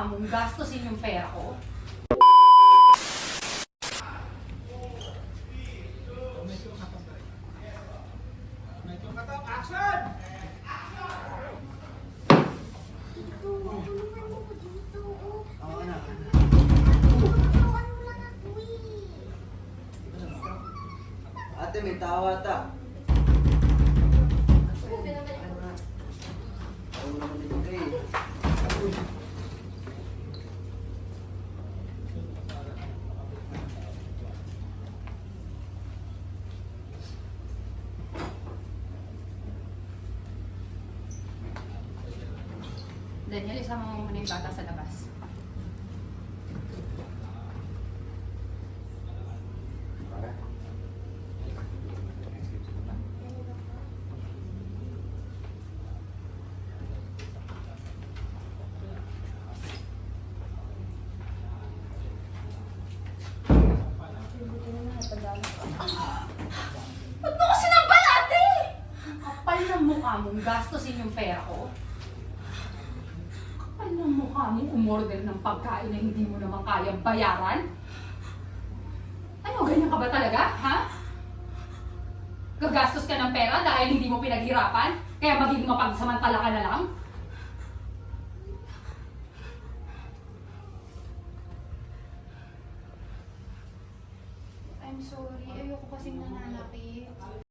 mukha mong gastusin yung pera ko? Action! Tulungan mo ko dito. Oo, anak. Tulungan mo lang ako eh. Ate, may tawa ata. Ayaw naman nito kayo. Daniel, isama mo muna yung bata sa labas. Ba't mo ko sinampal, ate? Kapal ng mukha mong gastusin yung pera ko. Kapal ng mukha mong umorder ng pagkain na hindi mo naman kayang bayaran. Ano, ganyan ka ba talaga, ha? Gagastos ka ng pera dahil hindi mo pinaghirapan? Kaya magiging mapagsamantala ka na lang? I'm sorry, ayoko kasing nananakit.